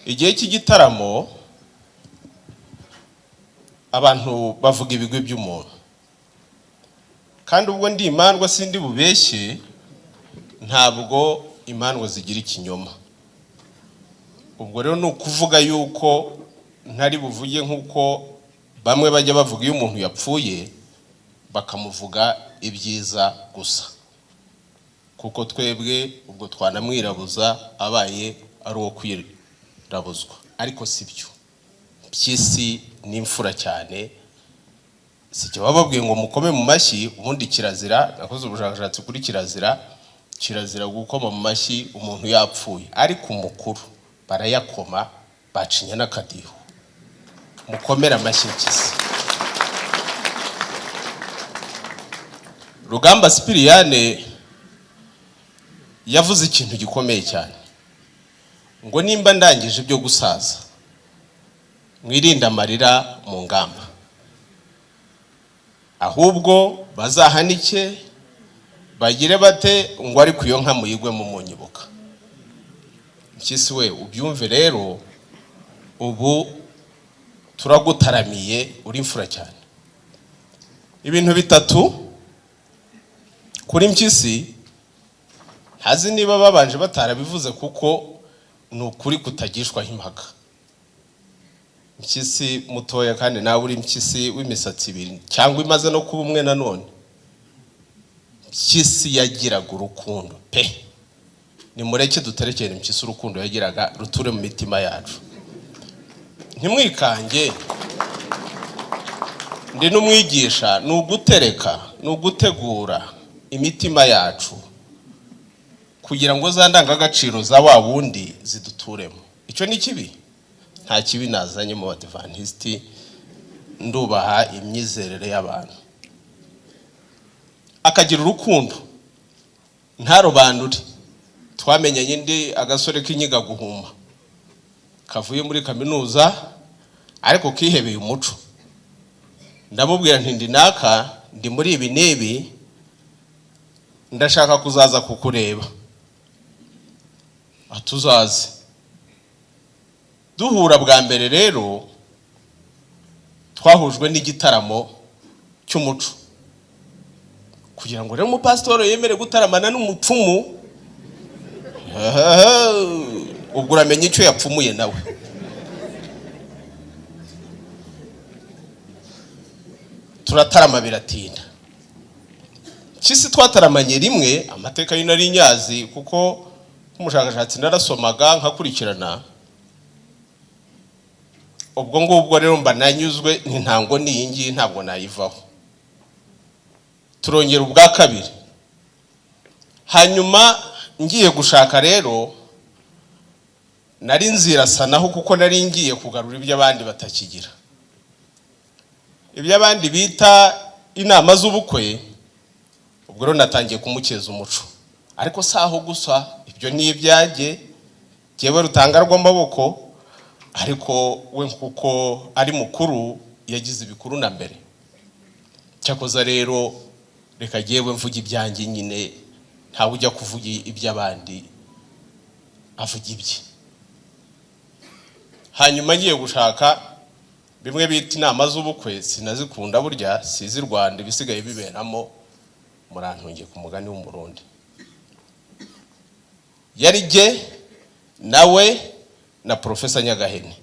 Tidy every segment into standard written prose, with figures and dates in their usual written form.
igihe cy'igitaramo abantu bavuga ibigwi by'umuntu, kandi ubwo ndi imandwa sindi bubeshye, ntabwo imandwa zigira ikinyoma. Ubwo rero no kuvuga yuko ntari buvuge nkuko bamwe bajya bavuga iyo umuntu yapfuye bakamuvuga ibyiza gusa, kuko twebwe ubwo twanamwirabuza abaye ari uwo kwirabuzwa, ariko sibyo. Mpyisi ni imfura cyane, sicyo bababwiye ngo mukome mu mashyi. Ubundi kirazira, nakoze ubushakashatsi kuri kirazira gukoma mu mashyi umuntu yapfuye, ariko umukuru barayakoma, bacinya n'akadiho. Mukomera amashyi Mpyisi. Rugamba Sipiriyane yavuze ikintu gikomeye cyane, ngo nimba ndangije byo gusaza mwirinde amarira mu ngamba, ahubwo bazahanike bagire bate ngo ari kuyo nka muyigwe mu munyibuka. Mpyisi we ubyumve rero, ubu turagutaramiye, uri imfura cyane. Ibintu bitatu kuri Mpyisi, ntazi niba babanje batarabivuze kuko ni ukuri kutagishwaho impaka. Mpyisi mutoya kandi nawe uri Mpyisi w'imisatsi ibiri cyangwa imaze no kuba umwe nanone. Mpyisi yagiraga urukundo pe, nimureke duterekere Mpyisi urukundo yagiraga ruture mu mitima yacu. Ntimwikange, ndi n'umwigisha, ni ugutereka, ni ugutegura imitima yacu kugira ngo za ndangagaciro za wa wundi ziduturemo. Icyo ni kibi? Nta kibi nazanye mu Badiventisti, ndubaha imyizerere y'abantu. Akagira urukundo ntarobanure. Twamenyanye ndi agasore k'inyiga guhuma, kavuye muri kaminuza ariko kihebeye umuco. Ndamubwira nti ndi naka, ndi muri ibi n'ibi, ndashaka kuzaza kukureba. Atuzaze. Duhura bwa mbere rero twahujwe n'igitaramo cy'umuco, kugira ngo rero umupasitoro yemere gutaramana n'umupfumu. Ubwo uramenye icyo yapfumuye nawe. Turatarama biratinda. Mpyisi twataramanye rimwe, amateka y'inari nyazi kuko umushakashatsi narasomaga nkakurikirana. Ubwo ngubwo rero mba nanyuzwe, ntango niyingi ntabwo nayivaho. Turongera ubwa kabiri. Hanyuma ngiye gushaka rero nari nzirasanaho kuko nari ngiye kugarura iby'abandi batakigira, iby'abandi bita inama z'ubukwe. Ubwo rero natangiye kumukeza umuco, ariko saho gusa ibyo ni ibyage jewe Rutangarwamaboko, ariko we kuko ari mukuru yagize ibikuru na mbere. Cyakoza rero reka jewe mvuga ibyanjye nyine, ntawe ujya kuvuga iby'abandi, avuga ibye. Hanyuma ngiye gushaka bimwe bita inama z'ubukwe, sinazikunda burya, sizi Rwanda ibisigaye biberamo, murantungiye ku mugani w'umurundi. Yari jye nawe na Professor Nyagahene,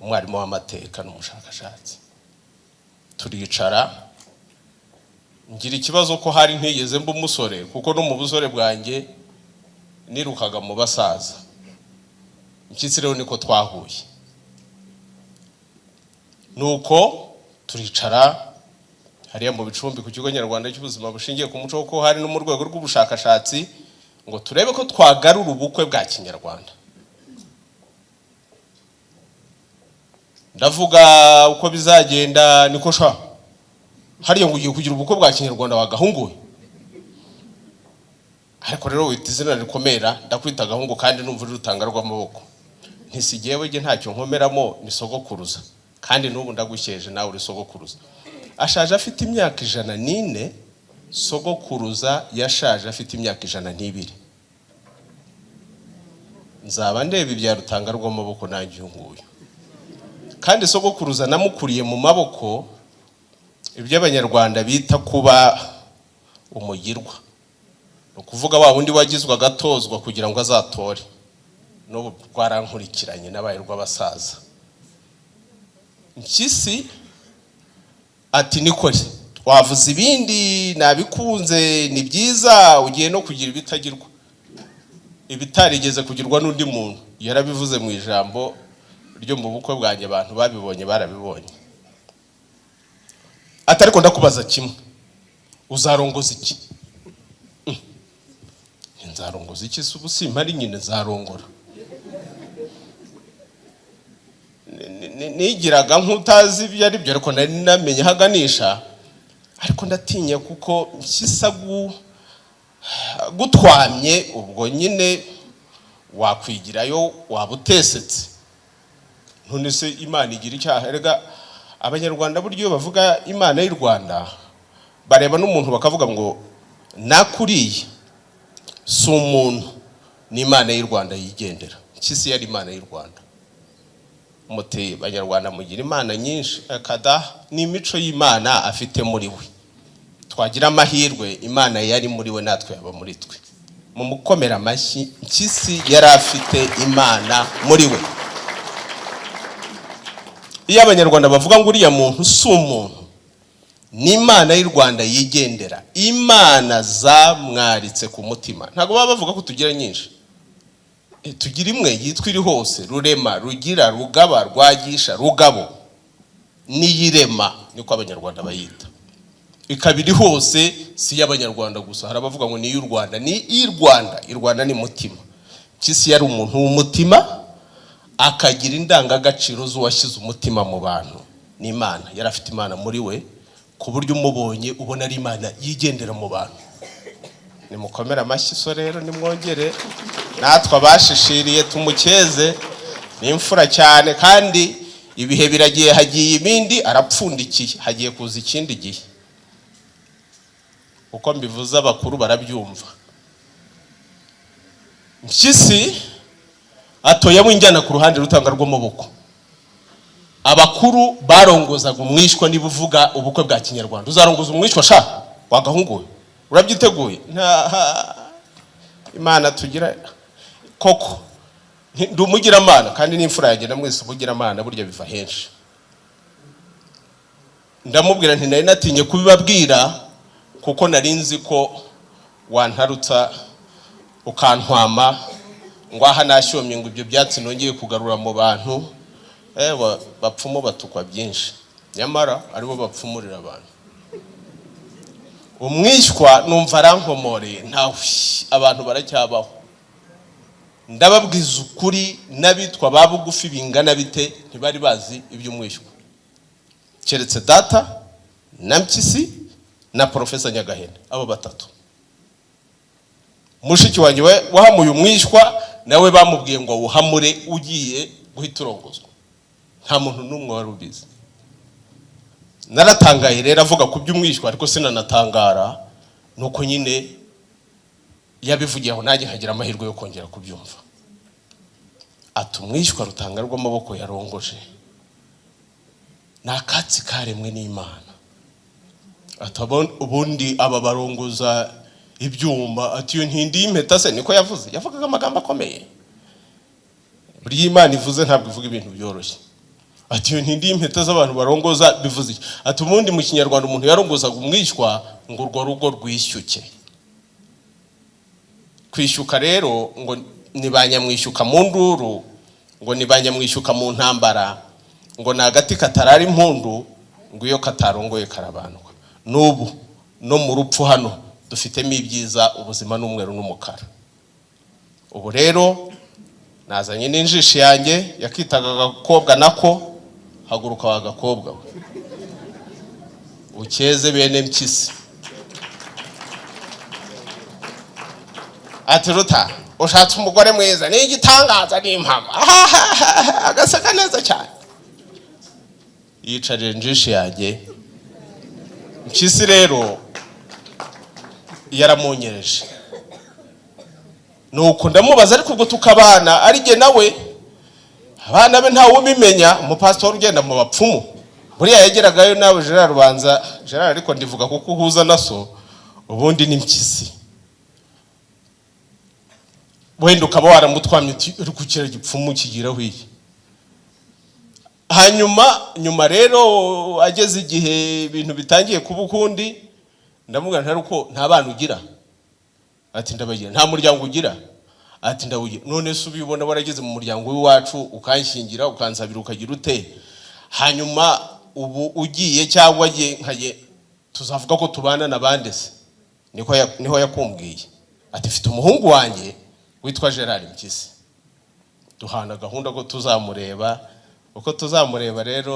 umwarimu w'amateka n'umushakashatsi. Turicara, ngira ikibazo ko hari ntigeze mba umusore, kuko no mu busore bwanjye nirukaga mu basaza. Mpyisi rero niko twahuye. Nuko turicara hariya mu Bicumbi ku kigo nyarwanda cy'ubuzima bushingiye ku muco, ko hari no mu rwego rw'ubushakashatsi ngo turebe ko twagarura ubukwe bwa Kinyarwanda. Ndavuga uko bizagenda, niko sha hariya ngo ugiye kugira ubukwe bwa Kinyarwanda wagahunguwe. Ariko rero wita izina rikomera, ndakwita agahungu kandi numva Rutangarwamaboko. Ntisigewe je ntacyo nkomeramo, ni sogokuruza, kandi n'ubu ndagusheje nawe uri sogokuruza. Ashaje afite imyaka 104, sogokuruza yashaje afite imyaka 102. nzaba ndeba ibya Rutangarwamaboko nanjye nguyu. Kandi sogokuruza namukuriye mu maboko ibyo abanyarwanda bita kuba umugirwa, no kuvuga wa wundi wagizwe agatozwa kugira ngo azatore. No twarankurikiranye n'abayirwa basaza. Mpyisi ati nikore wavuze ibindi nabikunze ni byiza ugiye no kugira ibitagirwa, ibitarigeze kugirwa n'undi muntu. Yarabivuze mu ijambo ryo mu bukwe bwanjye, abantu babibonye barabibonye. Atariko ndakubaza kimwe, uzarongoza iki? Nzarongoza iki? Subu simpari nyine nzarongora. Nigiraga nk'utazi ibyo ari byo, ariko nari namenye haganisha. Ariko ndatinya kuko Mpyisi gutwamye, ubwo nyine wakwigirayo wabutesetse. None se Imana igira icyaha? Erega abanyarwanda buryo bavuga Imana y'u Rwanda, bareba n'umuntu bakavuga ngo nakuriye si umuntu, ni Imana y'u Rwanda yigendera. Mpyisi yari Imana y'u Rwanda. Muteye abanyarwanda mugira imana nyinshi, akada n'imico y'Imana afite muri we. Twagira amahirwe Imana yari muri we natwe yaba muri twe. Mu mukomera amashyi, Mpyisi yari afite Imana muri we. Iyo abanyarwanda bavuga ngo uriya muntu si umuntu, ni Imana y'u Rwanda yigendera. Imana zamwaritse ku mutima. Ntabwo baba bavuga ko tugira nyinshi. Tugira imwe yitwa iri hose: Rurema, Rugira, Rugaba, Rwagisha, Rugabo. Niyirema niko abanyarwanda bayita. Ikabiri hose si y'abanyarwanda gusa. Harabavuga ngo ni y'u Rwanda, ni i Rwanda. I Rwanda ni mutima. Mpyisi yari umuntu w'umutima, akagira indangagaciro z'uwashyize umutima mu bantu. Ni Imana, yari afite Imana muri we, ku buryo umubonye ubona ari Imana yigendera mu bantu. Nimukomera amashyi so rero nimwongere natwe abashishiriye tumukeze. Ni imfura cyane, kandi ibihe biragiye, hagiye ibindi arapfundikiye, hagiye kuza ikindi gihe. Uko mbivuze abakuru barabyumva. Mpyisi atoyamo injyana ku ruhande Rutangarwamaboko. Abakuru barongozaga umwishwa. Niba uvuga ubukwe bwa Kinyarwanda, uzarongoza umwishwa sha wagahunguye? Urabyiteguye? Nta Imana tugira koko ndumugira Imana, kandi n'imfura yagenda mwese umugira Imana burya biva henshi. Ndamubwira nti nari natinye kubibabwira kuko nari nzi ko wantarutsa ukantwama ngo aha nashyomye ngo ibyo byatsi nongeye kugarura mu bantu. Bapfumu batukwa byinshi, nyamara aribo bapfumurira abantu. Umwishywa numva arankomoreye, ntawe abantu baracyabaho. Ndababwiza ukuri, n'abitwa babugufi bingana bite ntibari bazi iby'umwishywa, keretse data na Mpyisi na Profesa Nyagahene. Abo batatu. Mushiki wanjye we wahamuye umwishywa, nawe bamubwiye ngo uhamure ugiye guhita urongozwa. Nta muntu n'umwe wari ubizi. Naratangaye rero avuga ku by'umwishywa, ariko sinanatangara nuko nyine yabivugiye aho nanjye hagira amahirwe yo kongera kubyumva. Ati umwishywa Rutangarwamaboko yarongoje nakatsi karemwe n'Imana. Atabona ubundi aba barongoza ibyuma. Ati iyo ntindi y'impeta se, niko yavuze. Yavugaga amagambo akomeye. Buri Imana ivuze ntabwo ivuga ibintu byoroshye. Ati iyo ntindi y'impeta z'abantu barongoza bivuze iki? Ati ubundi mu Kinyarwanda umuntu yarongozaga umwishywa ngo urwo rugo rwishyuke. Kwishyuka rero ngo ni banyamwishyuka mu nduru, ngo ni banyamwishyuka mu ntambara, ngo ni agati katarara impundu, ngo iyo katarongoye karabanwa. N'ubu no mu rupfu hano dufitemo ibyiza, ubuzima n'umweru n'umukara. Ubu rero nazanye n'injishi yanjye yakitaga agakobwa nako. Haguruka wa gakobwa we, ukeze bene Mpyisi. Ati Ruta, ushatse umugore mwiza, ni igitangaza n'impamo. Agaseka neza cyane. Yicarije injishi yanjye. Mpyisi rero yaramunyereje. nuko ndamubaza ariko ubwo tukabana ari jye nawe abana be ntawe ubimenya. Umupastori ugenda mu bapfumu buriya yageragayo nawe Gerard Rubanza Gerard, ariko ndivuga kuko uhuza naso ubundi ni Mpyisi, wenda ukaba waramutwamye uri kukira gipfumu kigira hwiye. Hanyuma rero ageze igihe ibintu bitangiye kuba ukundi, ndamubwira ntari uko nta bana ugira. Ati ndabagira. Nta muryango ugira? Ati ndawugira. None se ubibona warageze mu muryango w'iwacu ukanshingira ukansabira ukagira ute? Hanyuma ubu ugiye cyangwa nkaye tuzavuga ko tubana nabande se? Niho yakumbwiye. Ati mfite umuhungu wanjye witwa Gerard Mpyisi, duhana gahunda ko tuzamureba. Uko tuzamureba rero